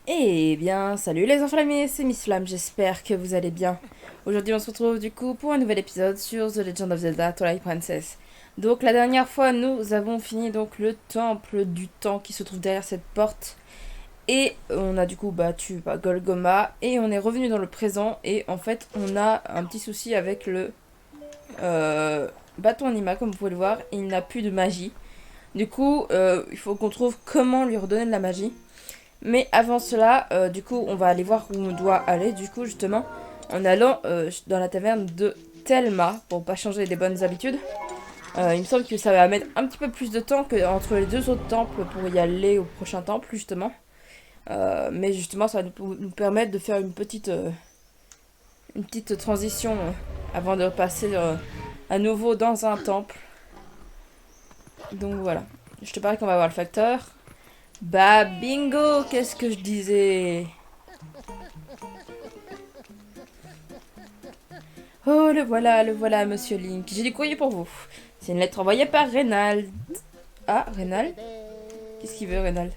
Eh bien, salut les enflammés, c'est Miss Flamme, j'espère que vous allez bien. Aujourd'hui, on se retrouve du coup pour un nouvel épisode sur The Legend of Zelda Twilight Princess. Donc, la dernière fois, nous avons fini donc le temple du temps qui se trouve derrière cette porte. Et on a du coup battu Golgoma et on est revenu dans le présent. Et en fait, on a un petit souci avec le bâton anima, comme vous pouvez le voir. Il n'a plus de magie. Du coup, il faut qu'on trouve comment lui redonner de la magie. Mais avant cela, du coup, on va aller voir où on doit aller, du coup, justement, en allant dans la taverne de Thelma, pour pas changer des bonnes habitudes. Il me semble que ça va mettre un petit peu plus de temps que entre les deux autres temples pour y aller au prochain temple, justement. Mais justement, ça va nous permettre de faire une petite transition avant de passer à nouveau dans un temple. Donc voilà. Je te parie qu'on va voir le facteur. Bah bingo, qu'est-ce que je disais? Oh, le voilà, monsieur Link. J'ai du courrier pour vous. C'est une lettre envoyée par Reynald. Ah, Reynald? Qu'est-ce qu'il veut, Reynald?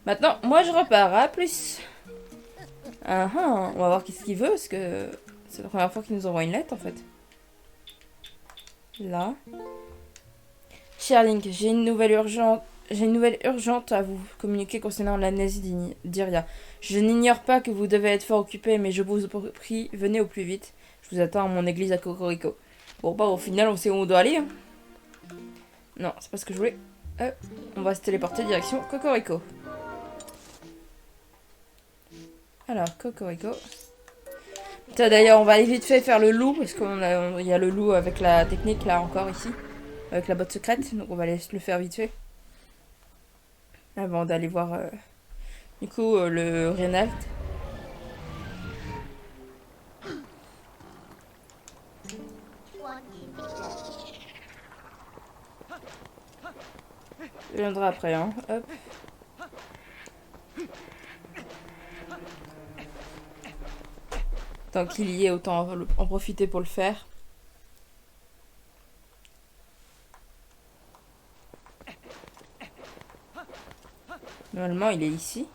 Maintenant, moi je repars. À plus. Ah ah, on va voir qu'est-ce qu'il veut, parce que c'est la première fois qu'il nous envoie une lettre, en fait. Là. Cher Link, J'ai une nouvelle urgente à vous communiquer concernant l'amnésie d'Iria. Je n'ignore pas que vous devez être fort occupé, mais je vous prie, venez au plus vite. Je vous attends à mon église à Cocorico. Bon, bah, au final, on sait où on doit aller. Hein. Non, c'est pas ce que je voulais. On va se téléporter direction Cocorico. Alors, Cocorico. Tiens, d'ailleurs, on va aller vite fait faire le loup, parce qu'il y a le loup avec la technique, là, encore, ici. Avec la botte secrète, donc on va aller le faire vite fait. Avant d'aller voir, du coup, le Reynald. Je viendrai après, hein. Hop. Tant qu'il y est, autant en profiter pour le faire. Normalement, il est ici.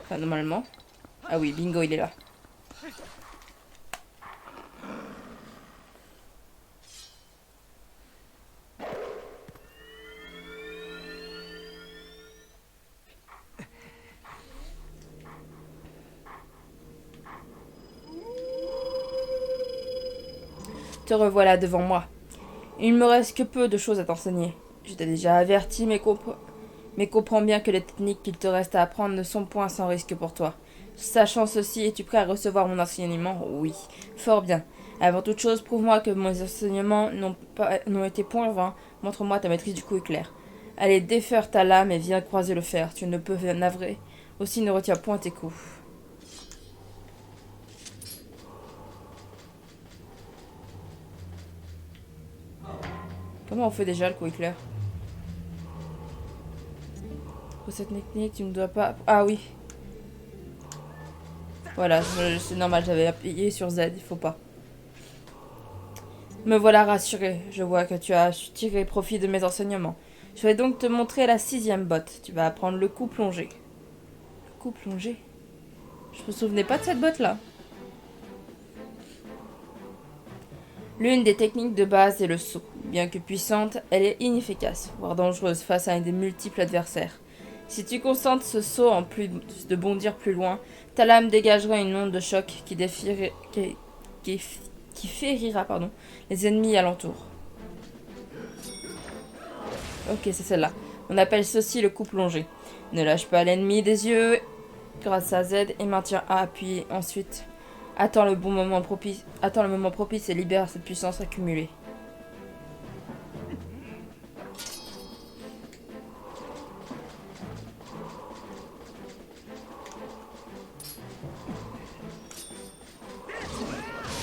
Enfin, normalement. Ah oui, bingo, il est là. Te revoilà devant moi. Il me reste que peu de choses à t'enseigner. Je t'ai déjà averti, mais comprends bien que les techniques qu'il te reste à apprendre ne sont point sans risque pour toi. Sachant ceci, es-tu prêt à recevoir mon enseignement? Oui. Fort bien. Avant toute chose, prouve-moi que mes enseignements n'ont été point vains. Montre-moi ta maîtrise du coup éclair. Allez, défère ta lame et viens croiser le fer. Tu ne peux navrer. Aussi ne retiens point tes coups. Comment on fait déjà le coup éclair? Pour cette technique, tu ne dois pas... Ah oui. Voilà, c'est normal, j'avais appuyé sur Z, il faut pas. Me voilà rassuré, je vois que tu as tiré profit de mes enseignements. Je vais donc te montrer la sixième botte. Tu vas apprendre le coup plongé. Le coup plongé? Je me souvenais pas de cette botte là. L'une des techniques de base est le saut. Bien que puissante, elle est inefficace, voire dangereuse face à des multiples adversaires. Si tu concentres ce saut en plus de bondir plus loin, ta lame dégagera une onde de choc qui, qui férira les ennemis alentour. Ok, c'est celle-là. On appelle ceci le coup plongé. Ne lâche pas l'ennemi des yeux grâce à Z et maintiens A appuyé ensuite. Attends le moment propice et libère cette puissance accumulée.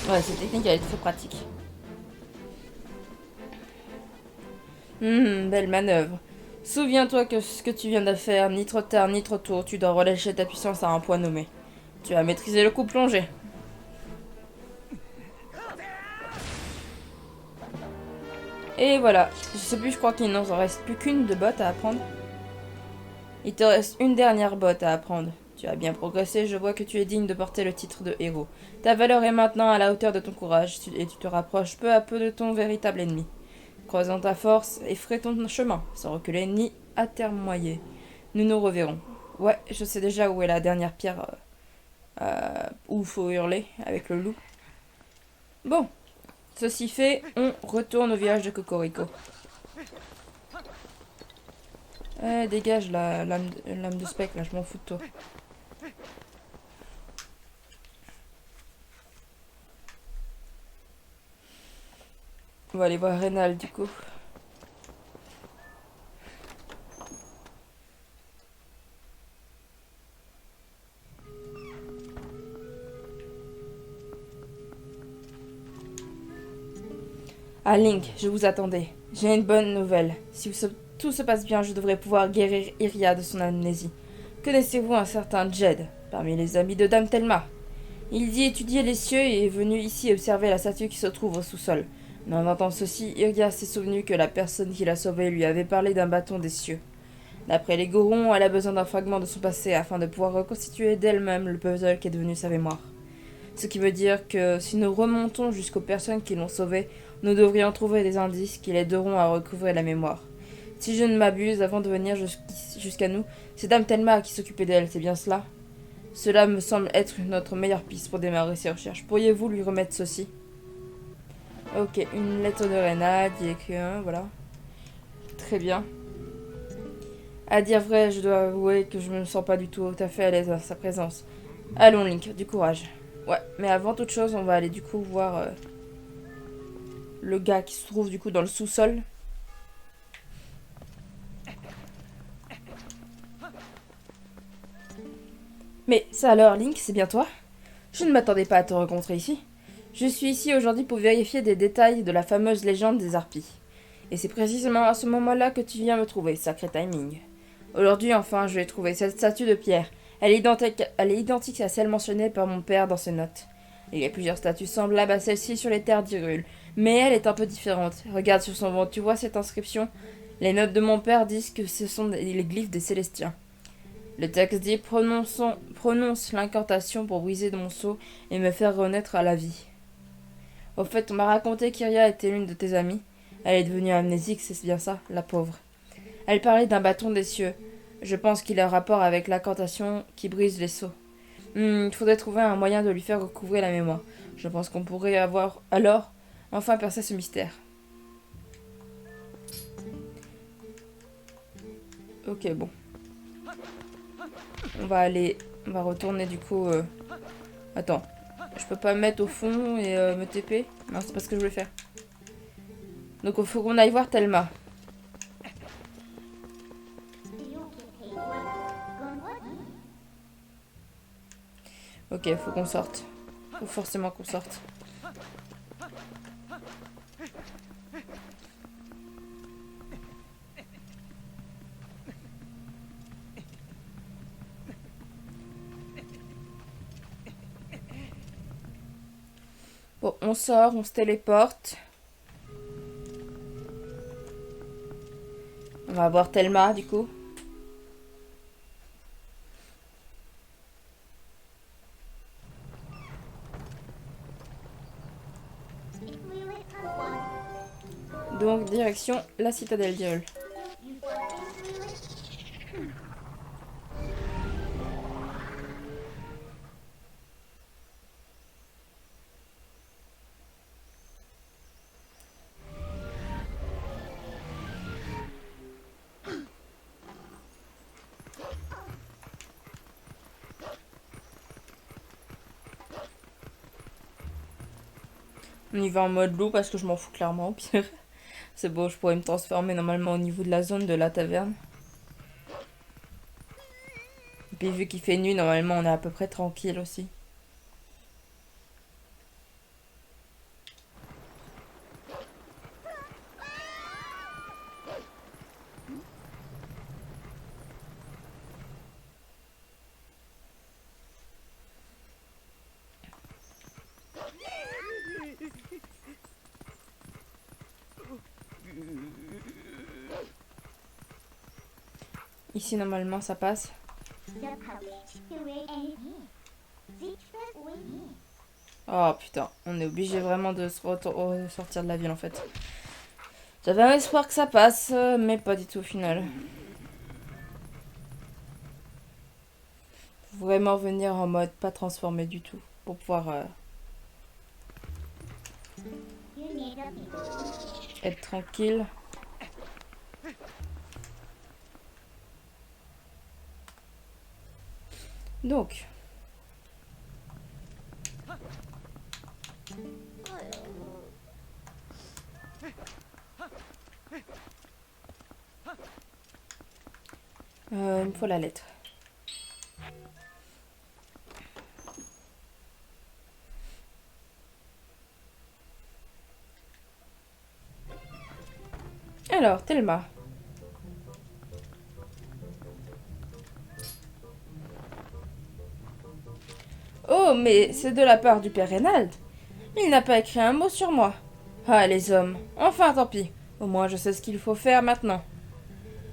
Ouais, cette technique elle est très pratique. Belle manœuvre. Souviens-toi que ce que tu viens de faire, ni trop tard ni trop tôt, tu dois relâcher ta puissance à un point nommé. Tu as maîtrisé le coup plongé. Et voilà. Je sais plus, je crois qu'il n'en reste plus qu'une de botte à apprendre. Il te reste une dernière botte à apprendre. Tu as bien progressé, je vois que tu es digne de porter le titre de héros. Ta valeur est maintenant à la hauteur de ton courage, et tu te rapproches peu à peu de ton véritable ennemi. Croisant ta force, effraie ton chemin, sans reculer ni atermoyer. Nous nous reverrons. Ouais, je sais déjà où est la dernière pierre où faut hurler avec le loup. Bon, ceci fait, on retourne au village de Cocorico. Dégage la lame de spectre, là, je m'en fous de toi. On va aller voir Rénal du coup. Ah Link, je vous attendais. J'ai une bonne nouvelle. Si tout se passe bien, je devrais pouvoir guérir Iria de son amnésie. Connaissez-vous un certain Jed, parmi les amis de Dame Telma? Il dit étudier les cieux et est venu ici observer la statue qui se trouve au sous-sol. Mais en entendant ceci, Iria s'est souvenu que la personne qui l'a sauvée lui avait parlé d'un bâton des cieux. D'après les Gorons, elle a besoin d'un fragment de son passé afin de pouvoir reconstituer d'elle-même le puzzle qui est devenu sa mémoire. Ce qui veut dire que si nous remontons jusqu'aux personnes qui l'ont sauvée, nous devrions trouver des indices qui l'aideront à recouvrer la mémoire. Si je ne m'abuse, avant de venir jusqu'à nous, c'est Dame Telma qui s'occupait d'elle, c'est bien cela? Cela me semble être notre meilleure piste pour démarrer ces recherches. Pourriez-vous lui remettre ceci? Ok, une lettre de Rénal, dit écrivain, voilà. Très bien. À dire vrai, je dois avouer que je me sens pas du tout à fait à l'aise à sa présence. Allons, Link, du courage. Ouais, mais avant toute chose, on va aller du coup voir le gars qui se trouve du coup dans le sous-sol. Mais ça alors, Link, c'est bien toi? Je ne m'attendais pas à te rencontrer ici. Je suis ici aujourd'hui pour vérifier des détails de la fameuse légende des harpies. Et c'est précisément à ce moment-là que tu viens me trouver, sacré timing. Aujourd'hui, enfin, je vais trouver cette statue de pierre. Elle est identique à celle mentionnée par mon père dans ses notes. Il y a plusieurs statues semblables à celle-ci sur les terres d'Hyrule, mais elle est un peu différente. Regarde sur son ventre, tu vois cette inscription? Les notes de mon père disent que ce sont les glyphes des Célestiens. Le texte dit prononce l'incantation pour briser mon sceau et me faire renaître à la vie. Au fait, on m'a raconté qu'Iria était l'une de tes amies. Elle est devenue amnésique, c'est bien ça, la pauvre. Elle parlait d'un bâton des cieux. Je pense qu'il a rapport avec l'incantation qui brise les sceaux. Il faudrait trouver un moyen de lui faire recouvrer la mémoire. Je pense qu'on pourrait avoir alors enfin percer ce mystère. Ok, bon. On va retourner du coup. Attends, je peux pas me mettre au fond et me TP? Non, c'est pas ce que je voulais faire. Donc il faut qu'on aille voir Telma. Ok, faut qu'on sorte. Faut forcément qu'on sorte. Bon, on sort, on se téléporte. On va voir Telma du coup. Donc direction la citadelle d'Hyrule. On y va en mode loup parce que je m'en fous clairement au pire. C'est beau, je pourrais me transformer normalement au niveau de la zone de la taverne. Et puis vu qu'il fait nuit, normalement on est à peu près tranquille aussi. Ici, normalement, ça passe. Oh putain, on est obligé vraiment de sortir de la ville en fait. J'avais un espoir que ça passe, mais pas du tout au final. Faut vraiment venir en mode pas transformé du tout pour pouvoir être tranquille. Donc. Il me faut la lettre. Alors, Thelma. Oh, mais c'est de la part du père Reynald. Il n'a pas écrit un mot sur moi. Ah, les hommes. Enfin, tant pis. Au moins, je sais ce qu'il faut faire maintenant.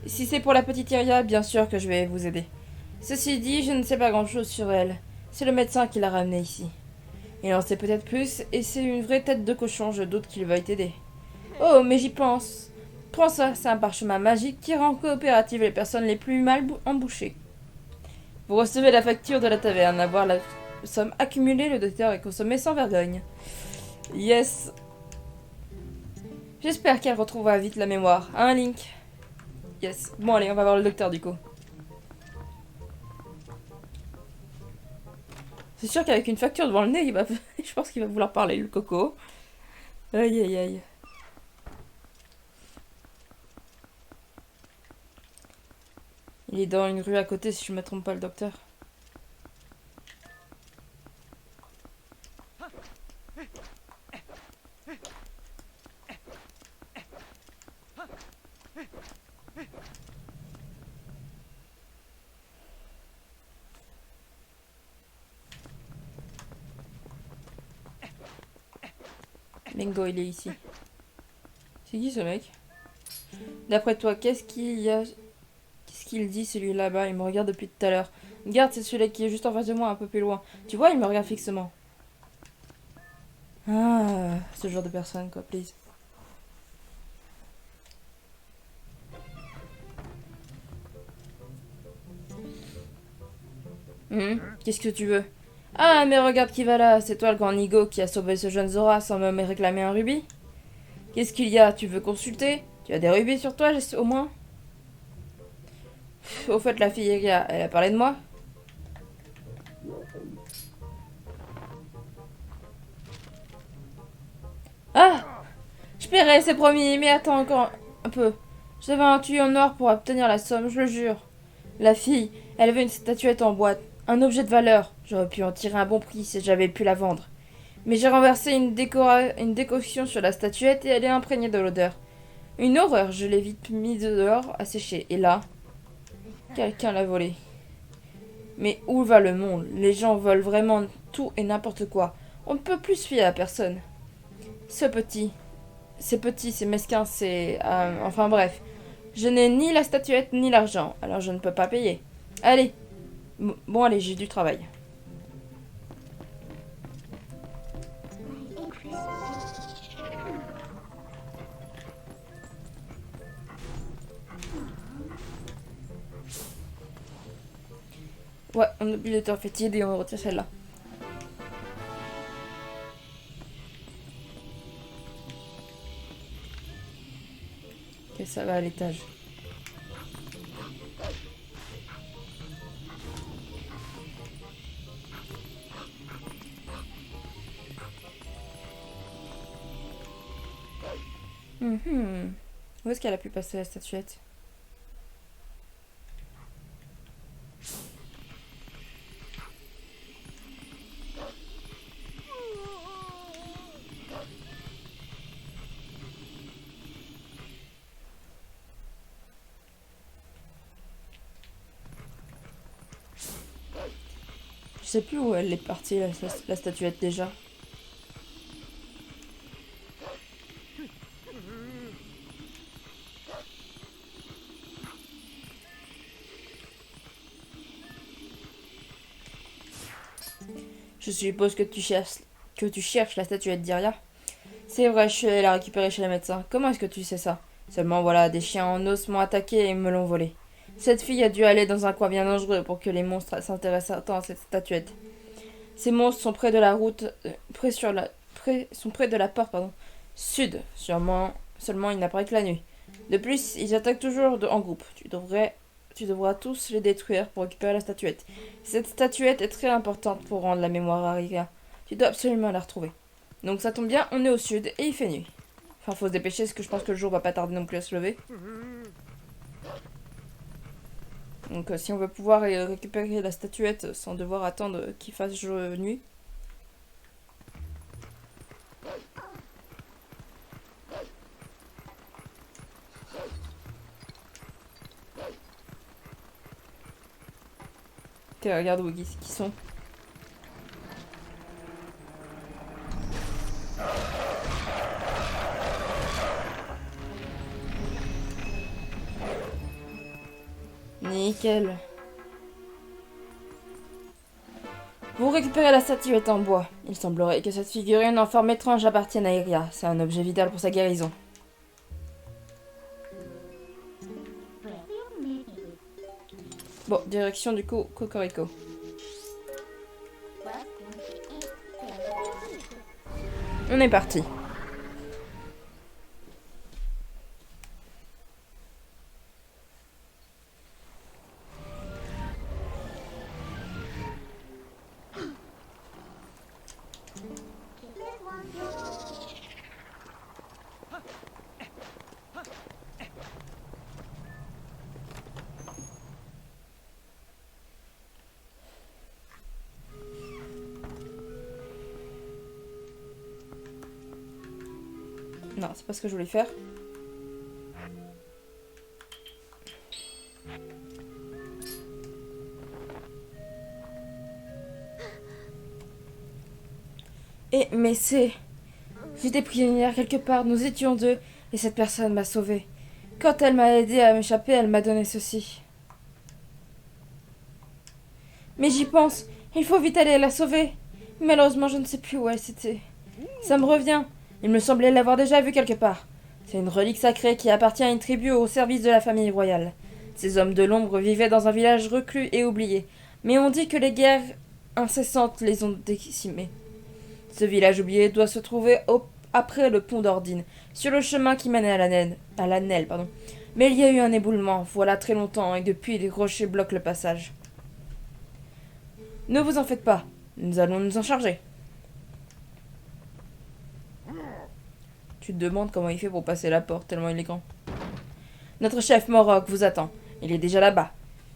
Si c'est pour la petite Iria, bien sûr que je vais vous aider. Ceci dit, je ne sais pas grand-chose sur elle. C'est le médecin qui l'a ramenée ici. Il en sait peut-être plus, et c'est une vraie tête de cochon, je doute qu'il veuille t'aider. Oh, mais j'y pense. Prends ça, c'est un parchemin magique qui rend coopératives les personnes les plus mal embouchées. Vous recevez la facture de la taverne. À voir la somme accumulée, le docteur est consommé sans vergogne. Yes. J'espère qu'elle retrouvera vite la mémoire. Hein, Link? Yes. Bon, allez, on va voir le docteur du coup. C'est sûr qu'avec une facture devant le nez, je pense qu'il va vouloir parler, le coco. Aïe, aïe, aïe. Il est dans une rue à côté, si je ne me trompe pas, le docteur. Bingo, il est ici. C'est qui ce mec? D'après toi, qu'est-ce qu'il dit celui là-bas? Il me regarde depuis tout à l'heure. Regarde, c'est celui-là qui est juste en face de moi, un peu plus loin. Tu vois, il me regarde fixement. Ah, ce genre de personne, quoi, please. Qu'est-ce que tu veux? Ah, mais regarde qui va là. C'est toi le grand Nigo qui a sauvé ce jeune Zora sans me réclamer un rubis? Qu'est-ce qu'il y a? Tu veux consulter? Tu as des rubis sur toi, au moins? Au fait, la fille, elle a parlé de moi? Ah! Je paierai, c'est promis, mais attends encore un peu. J'avais un tuyau en or pour obtenir la somme, je le jure. La fille, elle avait une statuette en boîte, un objet de valeur. J'aurais pu en tirer un bon prix si j'avais pu la vendre. Mais j'ai renversé une décoction sur la statuette et elle est imprégnée de l'odeur. Une horreur, je l'ai vite mise dehors à sécher. Et là, quelqu'un l'a volée. Mais où va le monde? Les gens volent vraiment tout et n'importe quoi. On ne peut plus se fier à personne. C'est petit, c'est mesquin, c'est... enfin bref. Je n'ai ni la statuette ni l'argent, alors je ne peux pas payer. Allez. Bon, allez, j'ai du travail. Ouais, on oublie le temps fétide et on retire celle-là. Ok, ça va à l'étage. Où est-ce qu'elle a pu passer la statuette? Je sais plus où elle est partie, la statuette, déjà. Je suppose que tu cherches la statuette d'Iria. C'est vrai, je suis allée la récupérer chez le médecin. Comment est-ce que tu sais ça? Seulement voilà, des chiens en os m'ont attaqué et me l'ont volée. Cette fille a dû aller dans un coin bien dangereux pour que les monstres s'intéressent tant à cette statuette. Ces monstres sont près de la route, sont près de la porte, sud. Sûrement, seulement ils n'apparaissent que la nuit. De plus, ils attaquent toujours en groupe. Tu devras tous les détruire pour récupérer la statuette. Cette statuette est très importante pour rendre la mémoire à Riga. Tu dois absolument la retrouver. Donc ça tombe bien, on est au sud et il fait nuit. Enfin, faut se dépêcher parce que je pense que le jour va pas tarder non plus à se lever. Donc si on veut pouvoir récupérer la statuette sans devoir attendre qu'il fasse nuit. Ok, regarde où ils sont. Nickel. Vous récupérez la statuette en bois. Il semblerait que cette figurine en forme étrange appartienne à Iria. C'est un objet vital pour sa guérison. Bon, direction du coup Cocorico. On est parti. Non, c'est pas ce que je voulais faire. Mais c'est... J'étais prisonnière quelque part, nous étions deux, et cette personne m'a sauvée. Quand elle m'a aidé à m'échapper, elle m'a donné ceci. Mais j'y pense, il faut vite aller la sauver. Malheureusement, je ne sais plus où elle s'était. Ça me revient, il me semblait l'avoir déjà vue quelque part. C'est une relique sacrée qui appartient à une tribu au service de la famille royale. Ces hommes de l'ombre vivaient dans un village reclus et oublié, mais on dit que les guerres incessantes les ont décimés. Ce village oublié doit se trouver après le pont d'Ordine, sur le chemin qui menait à la Nelle. Mais il y a eu un éboulement, voilà très longtemps, et depuis les rochers bloquent le passage. Ne vous en faites pas, nous allons nous en charger. Tu te demandes comment il fait pour passer la porte, tellement il est grand. Notre chef Morok vous attend, il est déjà là-bas.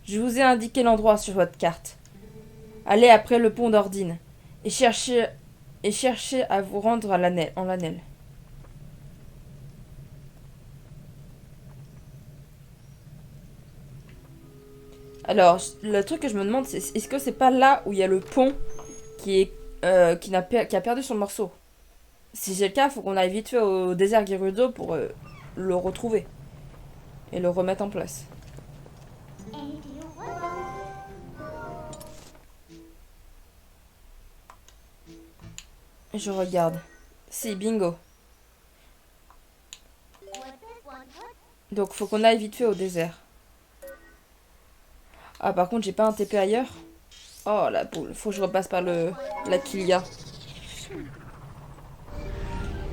Je vous ai indiqué l'endroit sur votre carte. Allez après le pont d'Ordine, et cherchez à vous rendre en Lanelle. Alors, le truc que je me demande, c'est est-ce que c'est pas là où il y a le pont qui a perdu son morceau? Si c'est le cas, faut qu'on aille vite fait au désert Gerudo pour le retrouver et le remettre en place. Je regarde. Si, bingo. Donc faut qu'on aille vite fait au désert. Ah, par contre, j'ai pas un TP ailleurs. Oh, la boule. Faut que je repasse par la Kilia.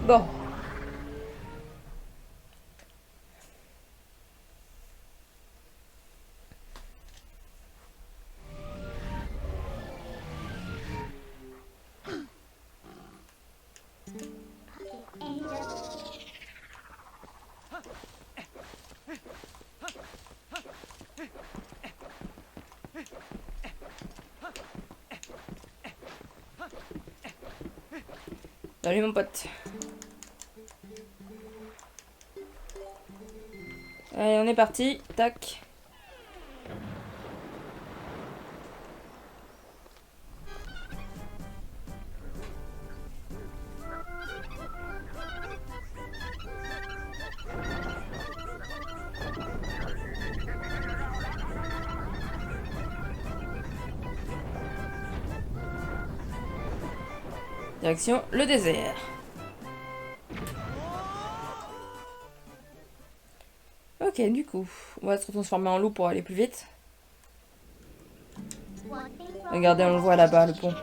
Bon. Salut mon pote. Allez, on est parti. Tac. Direction le désert. Ok, du coup, on va se transformer en loup pour aller plus vite. Regardez, on le voit là-bas, le pont.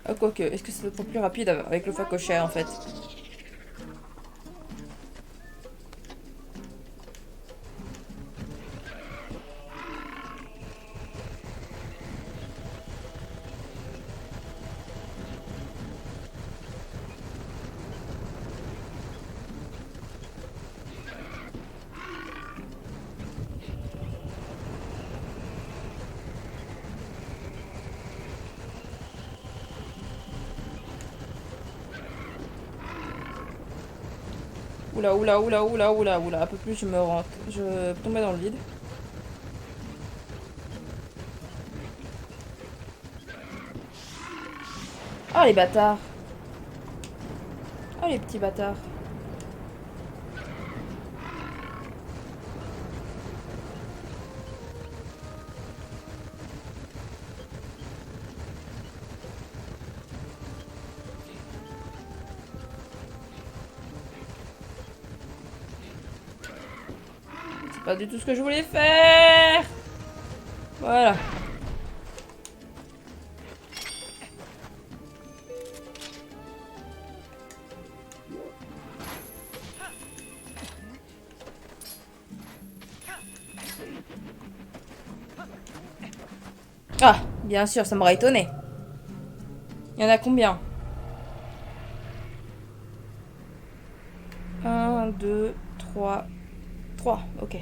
Oh, quoique, est-ce que c'est pas plus rapide avec le facochère en fait? Oula, oula, oula, oula, oula, oula. Un peu plus, je me rentre. Je tombais dans le vide. Oh, les bâtards. Oh, les petits bâtards. C'est pas du tout ce que je voulais faire. Voilà. Ah, bien sûr, ça m'aurait étonné. Il y en a combien? 1, 2, 3. 3, ok.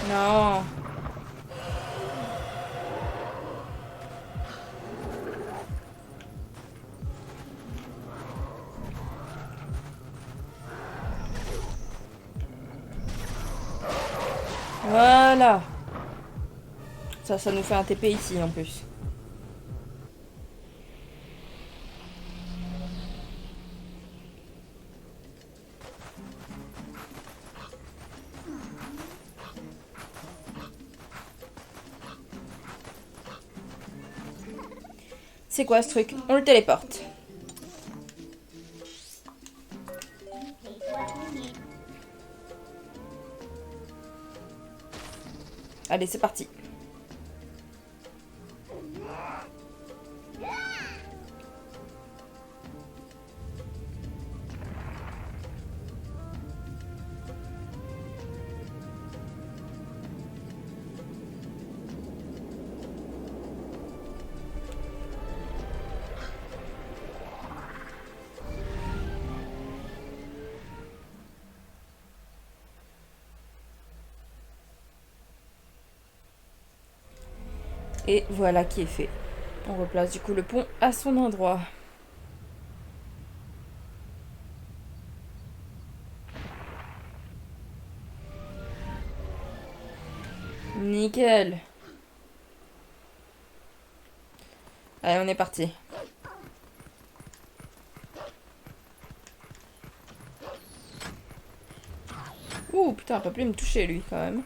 Non. Voilà. Ça nous fait un TP ici en plus. C'est quoi ce truc? On le téléporte. Allez, c'est parti. Et voilà qui est fait. On replace du coup le pont à son endroit. Nickel. Allez, on est parti. Ouh, putain, il peut plus me toucher lui quand même.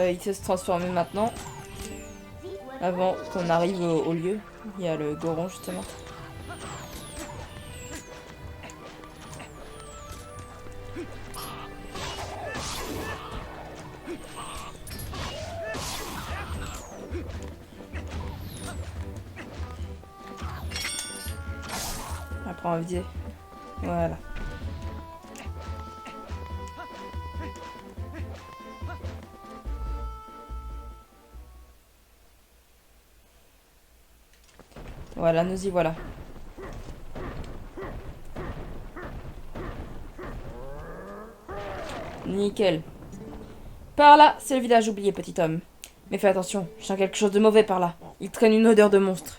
Il sait se transformer maintenant. Avant qu'on arrive au lieu. Il y a le Goron justement. Après on va viser. Voilà. Voilà, nous y voilà. Nickel. Par là, c'est le village oublié, petit homme. Mais fais attention, je sens quelque chose de mauvais par là. Il traîne une odeur de monstre.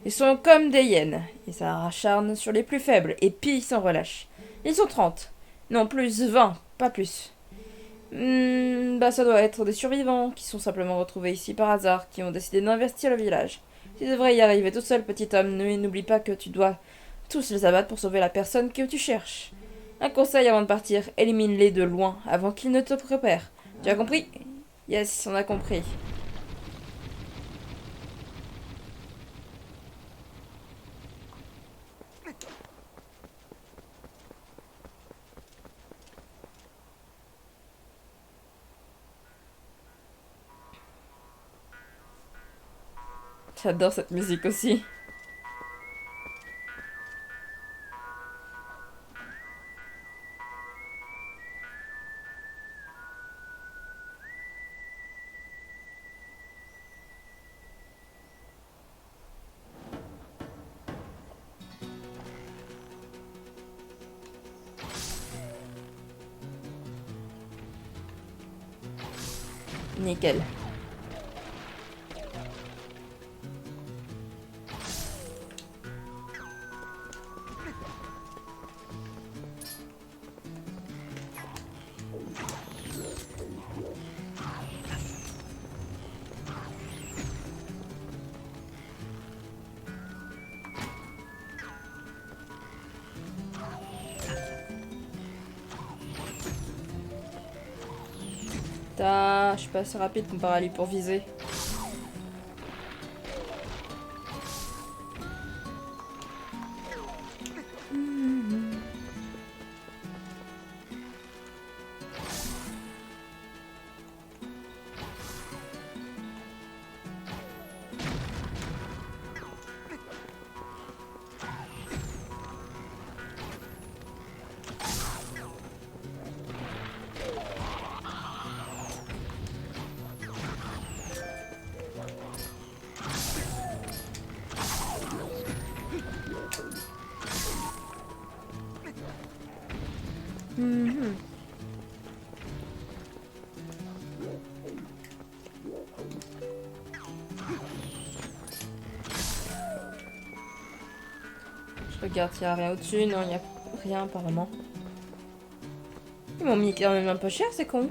Ils sont comme des hyènes. Ils s'acharnent sur les plus faibles et pillent sans relâche. Ils sont 30. Non, plus 20, pas plus. Ça doit être des survivants qui sont simplement retrouvés ici par hasard, qui ont décidé d'investir le village. Tu devrais y arriver tout seul, petit homme, mais n'oublie pas que tu dois tous les abattre pour sauver la personne que tu cherches. Un conseil avant de partir, élimine-les de loin, avant qu'ils ne te repèrent. Tu as compris? Yes, on a compris. J'adore cette musique aussi. Nickel. Je suis pas assez rapide comparé à lui pour viser. Je regarde s'il n'y a rien au-dessus. Non, il n'y a rien apparemment. Ils m'ont mis quand même un peu cher, c'est con.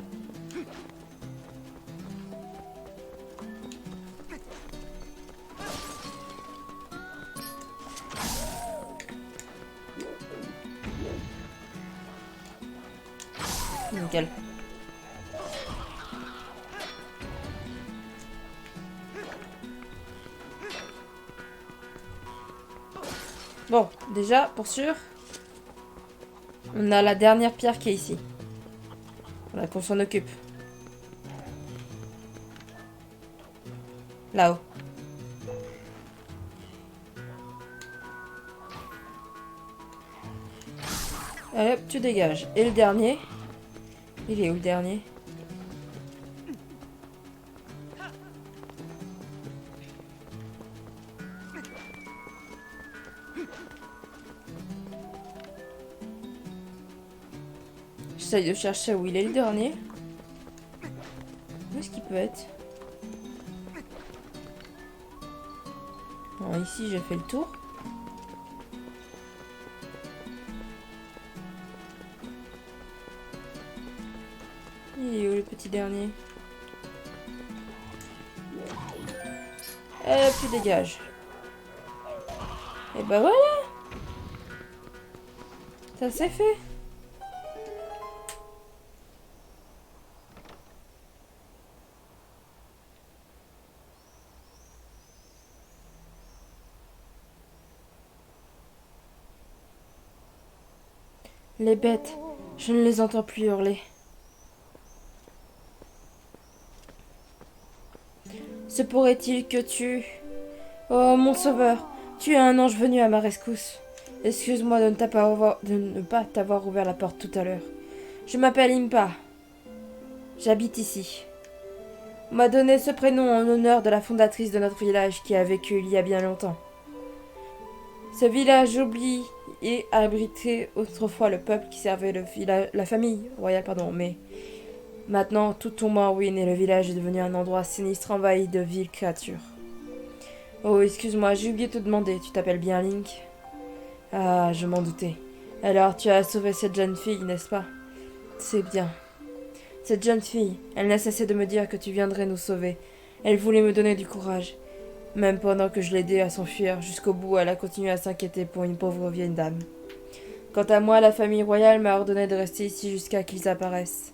Nickel. Bon, déjà, pour sûr, on a la dernière pierre qui est ici. Faudra qu'on s'en occupe. Là-haut. Allez hop, tu dégages. Et le dernier? Il est où le dernier? J'essaye de chercher où il est le dernier. Où est-ce qu'il peut être? Bon, ici j'ai fait le tour. Il est où le petit dernier? Hop, tu dégages. Et bah voilà! Ça c'est fait! Les bêtes, je ne les entends plus hurler. Se pourrait-il que tu... Oh, mon sauveur, tu es un ange venu à ma rescousse. Excuse-moi de ne pas t'avoir ouvert la porte tout à l'heure. Je m'appelle Impa. J'habite ici. On m'a donné ce prénom en honneur de la fondatrice de notre village qui a vécu il y a bien longtemps. Ce village oublie et abritait autrefois le peuple qui servait la famille royale, mais maintenant tout tombe en ruine et le village est devenu un endroit sinistre envahi de viles créatures. Oh, excuse-moi, j'ai oublié de te demander, tu t'appelles bien Link? Ah, je m'en doutais. Alors, tu as sauvé cette jeune fille, n'est-ce pas? C'est bien. Cette jeune fille, elle n'a cessé de me dire que tu viendrais nous sauver. Elle voulait me donner du courage. Même pendant que je l'aidais à s'enfuir, jusqu'au bout, elle a continué à s'inquiéter pour une pauvre vieille dame. Quant à moi, la famille royale m'a ordonné de rester ici jusqu'à qu'ils apparaissent.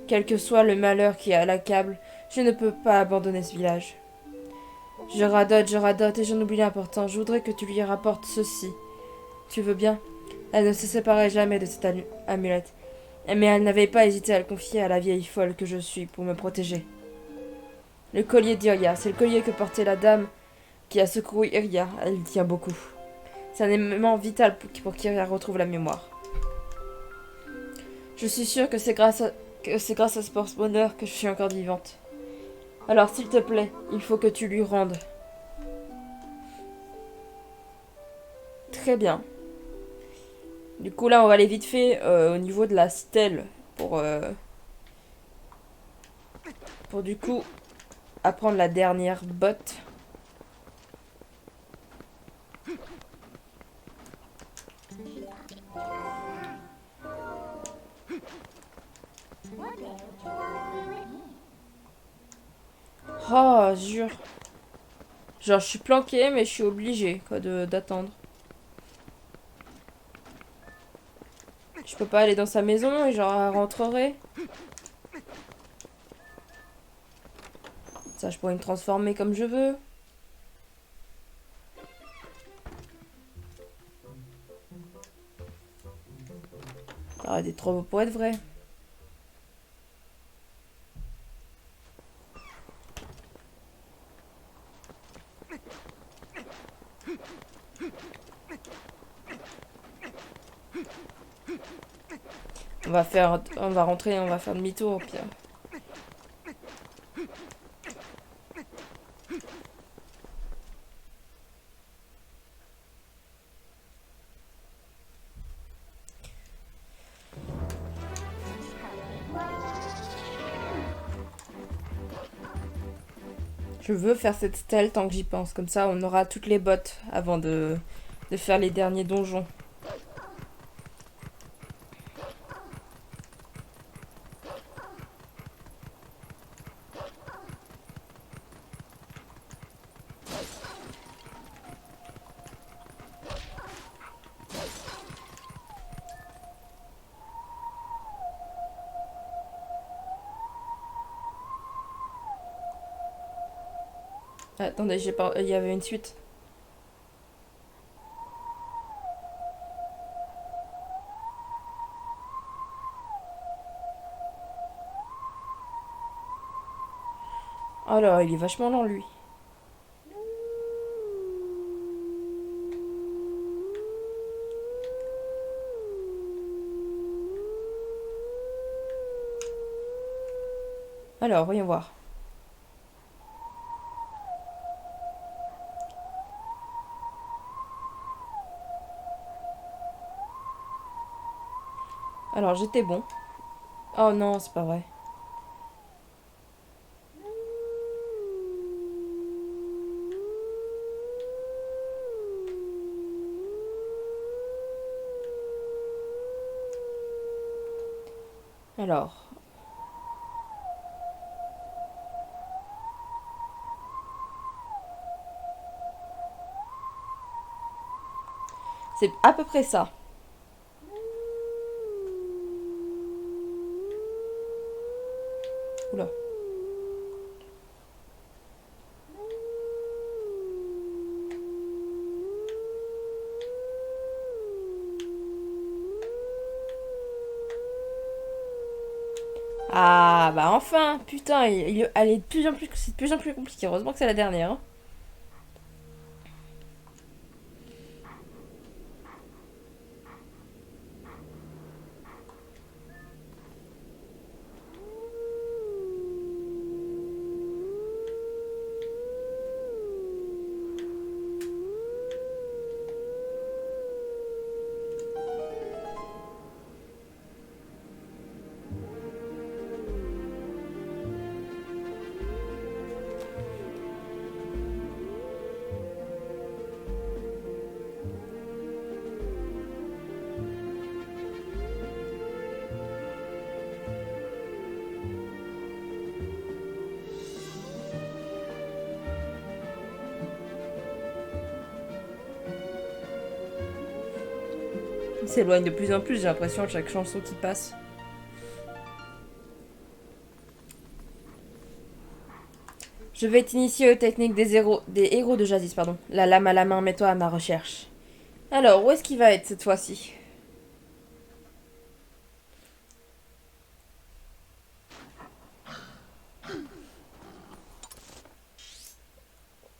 Quel que soit le malheur qui l'accable, je ne peux pas abandonner ce village. Je radote et j'en oublie l'important. Je voudrais que tu lui rapportes ceci. Tu veux bien? Elle ne se séparait jamais de cette amulette. Mais elle n'avait pas hésité à le confier à la vieille folle que je suis pour me protéger. Le collier d'Iria, c'est le collier que portait la dame qui a secouru Iria. Elle y tient beaucoup. C'est un élément vital pour qu'Iria retrouve la mémoire. Je suis sûre que c'est grâce à ce porte-bonheur que je suis encore vivante. Alors, s'il te plaît, il faut que tu lui rendes. Très bien. Du coup, là, on va aller vite fait au niveau de la stèle pour du coup apprendre la dernière botte. Oh, jure. Genre, je suis planquée, mais je suis obligée quoi, d'attendre. Je peux pas aller dans sa maison et genre, elle rentrerait. Ça, je pourrais me transformer comme je veux. Ça aurait été trop beau pour être vrai. On va rentrer, on va faire demi-tour au pire. Je veux faire cette stèle tant que j'y pense. Comme ça, on aura toutes les bottes avant de faire les derniers donjons. Attendez, j'ai pas... il y avait une suite. Oh là, il est vachement lent, lui. Alors, voyons voir. Alors, j'étais bon. Oh non, c'est pas vrai. Alors... c'est à peu près ça. Oula. Ah, bah enfin. Putain, elle est de plus en plus... c'est de plus en plus compliqué. Heureusement que c'est la dernière. Hein. Il s'éloigne de plus en plus, j'ai l'impression, à chaque chanson qui passe. Je vais t'initier aux techniques des héros de Jadis, pardon. La lame à la main, mets-toi à ma recherche. Alors, où est-ce qu'il va être cette fois-ci?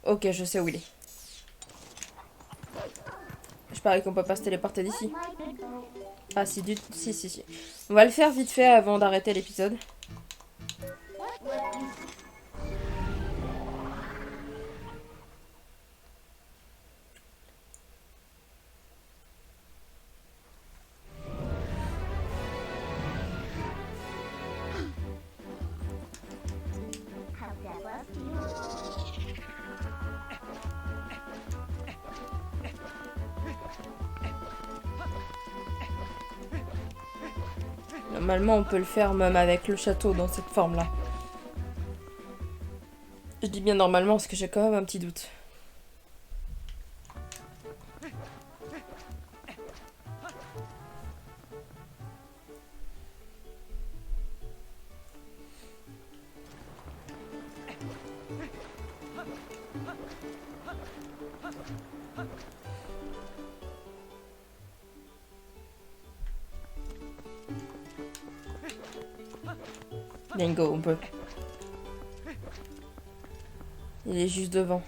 Ok, je sais où il est. Je parie qu'on peut pas se téléporter d'ici. Ah, si, si. On va le faire vite fait avant d'arrêter l'épisode. Normalement, on peut le faire même avec le château dans cette forme-là. Je dis bien normalement parce que j'ai quand même un petit doute. Bingo, on peut. Il est juste devant.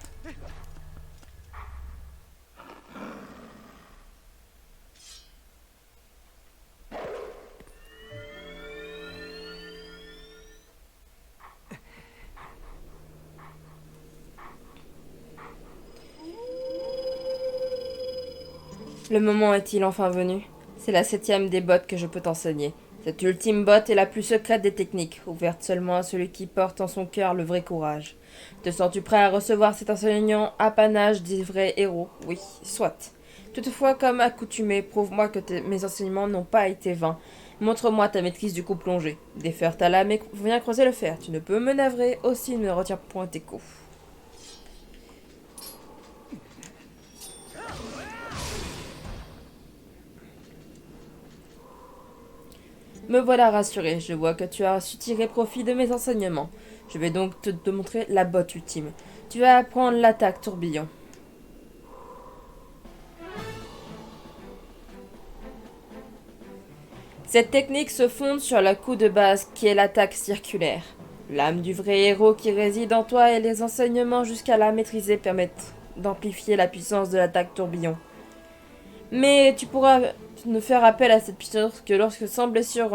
Le moment est-il enfin venu? C'est la 7e des bottes que je peux t'enseigner. Cette ultime botte est la plus secrète des techniques, ouverte seulement à celui qui porte en son cœur le vrai courage. Te sens-tu prêt à recevoir cet enseignement apanage des vrais héros? Oui, soit. Toutefois, comme accoutumé, prouve-moi que mes enseignements n'ont pas été vains. Montre-moi ta maîtrise du coup plongé. Déferre ta lame et viens creuser le fer. Tu ne peux me navrer, aussi ne retiens point tes coups. Me voilà rassuré, je vois que tu as su tirer profit de mes enseignements. Je vais donc te montrer la botte ultime. Tu vas apprendre l'attaque tourbillon. Cette technique se fonde sur le coup de base qui est l'attaque circulaire. L'âme du vrai héros qui réside en toi et les enseignements jusqu'à la maîtriser permettent d'amplifier la puissance de l'attaque tourbillon. Mais tu pourras ne faire appel à cette puissance que lorsque sans blessure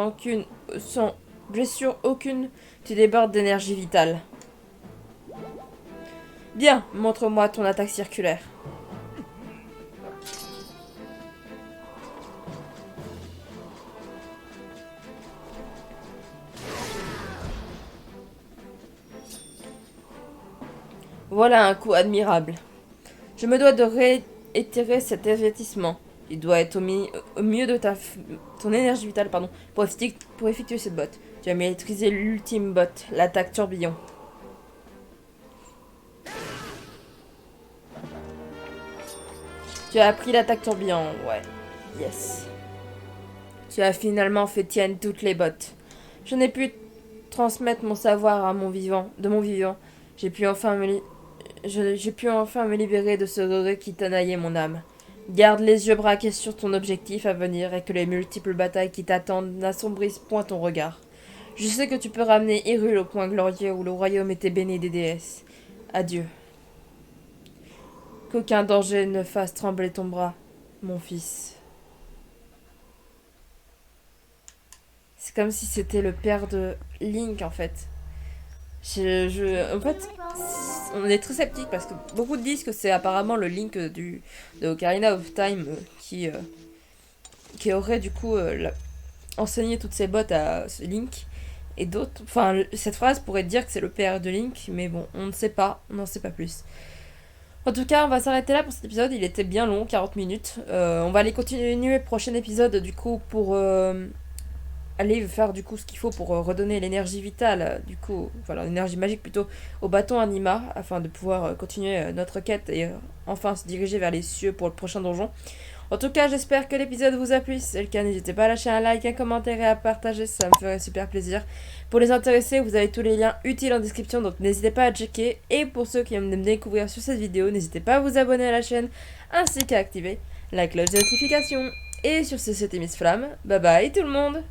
aucune, tu débordes d'énergie vitale. Bien, montre-moi ton attaque circulaire. Voilà un coup admirable. Je me dois de réitérer cet avertissement. Il doit être au mieux de ton énergie vitale pour effectuer cette botte. Tu as maîtrisé l'ultime botte, l'attaque tourbillon. Tu as appris l'attaque tourbillon, ouais. Yes. Tu as finalement fait tienne toutes les bottes. Je n'ai pu transmettre mon savoir à de mon vivant. J'ai pu enfin me libérer de ce regret qui tenaillait mon âme. Garde les yeux braqués sur ton objectif à venir et que les multiples batailles qui t'attendent n'assombrissent point ton regard. Je sais que tu peux ramener Hyrule au point glorieux où le royaume était béni des déesses. Adieu. Qu'aucun danger ne fasse trembler ton bras, mon fils. C'est comme si c'était le père de Link, en fait. En fait, on est très sceptique parce que beaucoup disent que c'est apparemment le Link de Ocarina of Time qui aurait du coup enseigné toutes ses bottes à ce Link. Et d'autres, enfin, cette phrase pourrait dire que c'est le père de Link, mais bon, on ne sait pas, on n'en sait pas plus. En tout cas, on va s'arrêter là pour cet épisode, il était bien long, 40 minutes. On va aller continuer le prochain épisode du coup pour aller faire du coup ce qu'il faut pour redonner l'énergie vitale, du coup, enfin l'énergie magique plutôt, au bâton Anima, afin de pouvoir continuer notre quête et enfin se diriger vers les cieux pour le prochain donjon. En tout cas, j'espère que l'épisode vous a plu. Si c'est le cas, n'hésitez pas à lâcher un like, un commentaire et à partager, ça me ferait super plaisir. Pour les intéressés, vous avez tous les liens utiles en description, donc n'hésitez pas à checker. Et pour ceux qui aiment me découvrir sur cette vidéo, n'hésitez pas à vous abonner à la chaîne, ainsi qu'à activer la cloche de notification. Et sur ce, c'était Miss Flamme. Bye bye tout le monde!